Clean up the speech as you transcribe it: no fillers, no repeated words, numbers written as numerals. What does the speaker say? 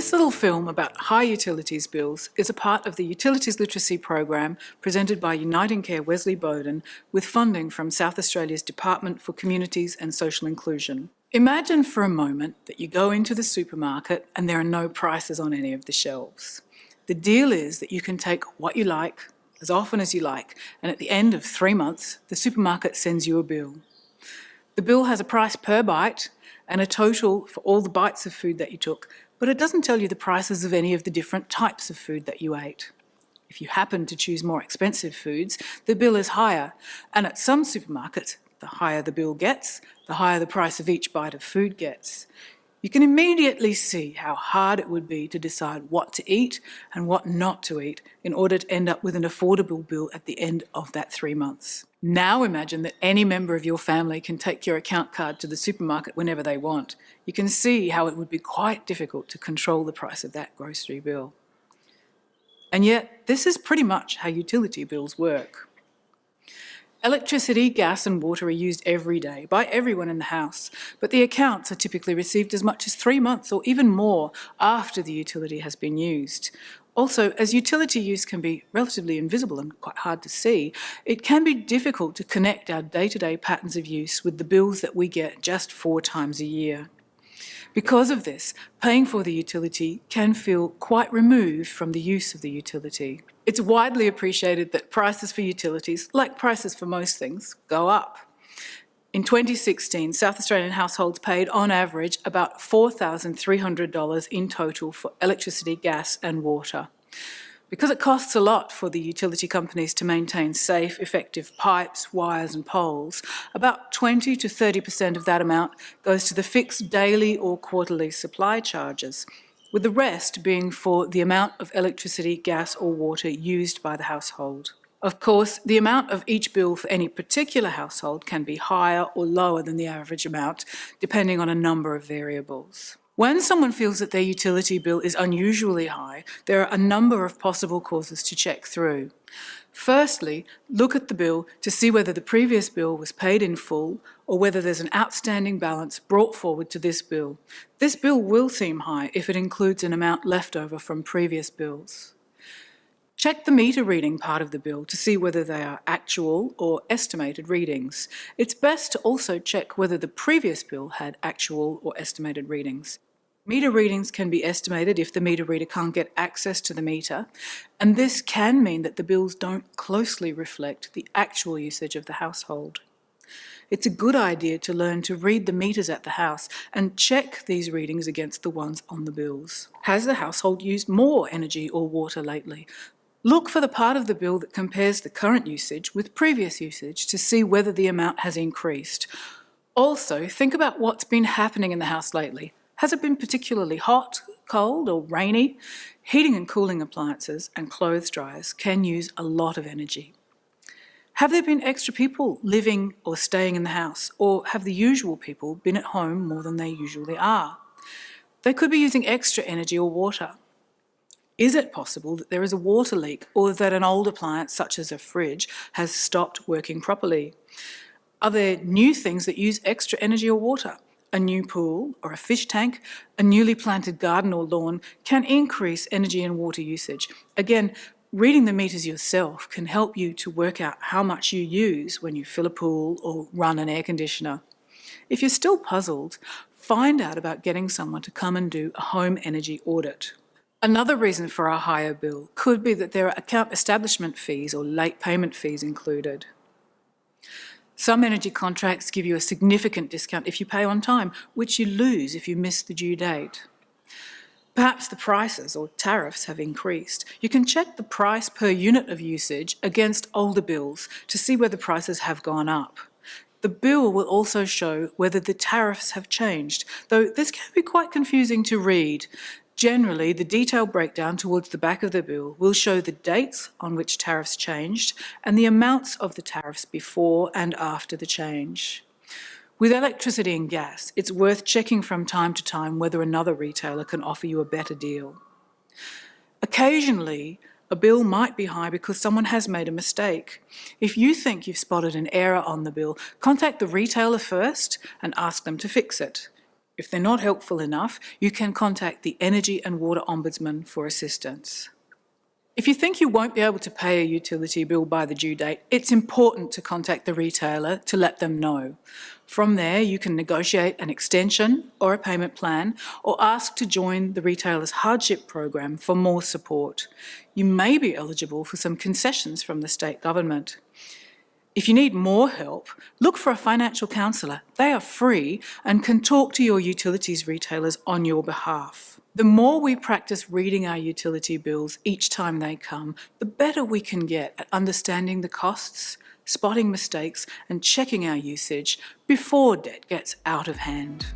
This little film about high utilities bills is a part of the Utilities Literacy Program presented by Uniting Care Wesley Bowden with funding from South Australia's Department for Communities and Social Inclusion. Imagine for a moment that you go into the supermarket and there are no prices on any of the shelves. The deal is that you can take what you like, as often as you like, and at the end of 3 months, the supermarket sends you a bill. The bill has a price per bite and a total for all the bites of food that you took, but it doesn't tell you the prices of any of the different types of food that you ate. If you happen to choose more expensive foods, the bill is higher, and at some supermarkets, the higher the bill gets, the higher the price of each bite of food gets. You can immediately see how hard it would be to decide what to eat and what not to eat in order to end up with an affordable bill at the end of that 3 months. Now imagine that any member of your family can take your account card to the supermarket whenever they want. You can see how it would be quite difficult to control the price of that grocery bill. And yet, this is pretty much how utility bills work. Electricity, gas and water are used every day by everyone in the house, but the accounts are typically received as much as 3 months or even more after the utility has been used. Also, as utility use can be relatively invisible and quite hard to see, it can be difficult to connect our day-to-day patterns of use with the bills that we get just 4 times a year. Because of this, paying for the utility can feel quite removed from the use of the utility. It's widely appreciated that prices for utilities, like prices for most things, go up. In 2016, South Australian households paid on average about $4,300 in total for electricity, gas and water. Because it costs a lot for the utility companies to maintain safe, effective pipes, wires and poles, about 20 to 30% of that amount goes to the fixed daily or quarterly supply charges, with the rest being for the amount of electricity, gas or water used by the household. Of course, the amount of each bill for any particular household can be higher or lower than the average amount, depending on a number of variables. When someone feels that their utility bill is unusually high, there are a number of possible causes to check through. Firstly, look at the bill to see whether the previous bill was paid in full or whether there's an outstanding balance brought forward to this bill. This bill will seem high if it includes an amount left over from previous bills. Check the meter reading part of the bill to see whether they are actual or estimated readings. It's best to also check whether the previous bill had actual or estimated readings. Meter readings can be estimated if the meter reader can't get access to the meter, and this can mean that the bills don't closely reflect the actual usage of the household. It's a good idea to learn to read the meters at the house and check these readings against the ones on the bills. Has the household used more energy or water lately? Look for the part of the bill that compares the current usage with previous usage to see whether the amount has increased. Also, think about what's been happening in the house lately. Has it been particularly hot, cold or rainy? Heating and cooling appliances and clothes dryers can use a lot of energy. Have there been extra people living or staying in the house, or have the usual people been at home more than they usually are? They could be using extra energy or water. Is it possible that there is a water leak or that an old appliance such as a fridge has stopped working properly? Are there new things that use extra energy or water? A new pool or a fish tank, a newly planted garden or lawn can increase energy and water usage. Again, reading the meters yourself can help you to work out how much you use when you fill a pool or run an air conditioner. If you're still puzzled, find out about getting someone to come and do a home energy audit. Another reason for a higher bill could be that there are account establishment fees or late payment fees included. Some energy contracts give you a significant discount if you pay on time, which you lose if you miss the due date. Perhaps the prices or tariffs have increased. You can check the price per unit of usage against older bills to see whether prices have gone up. The bill will also show whether the tariffs have changed, though this can be quite confusing to read. Generally, the detailed breakdown towards the back of the bill will show the dates on which tariffs changed and the amounts of the tariffs before and after the change. With electricity and gas, it's worth checking from time to time whether another retailer can offer you a better deal. Occasionally, a bill might be high because someone has made a mistake. If you think you've spotted an error on the bill, contact the retailer first and ask them to fix it. If they're not helpful enough, you can contact the Energy and Water Ombudsman for assistance. If you think you won't be able to pay a utility bill by the due date, it's important to contact the retailer to let them know. From there, you can negotiate an extension or a payment plan, or ask to join the retailer's hardship program for more support. You may be eligible for some concessions from the state government. If you need more help, look for a financial counsellor. They are free and can talk to your utilities retailers on your behalf. The more we practice reading our utility bills each time they come, the better we can get at understanding the costs, spotting mistakes, and checking our usage before debt gets out of hand.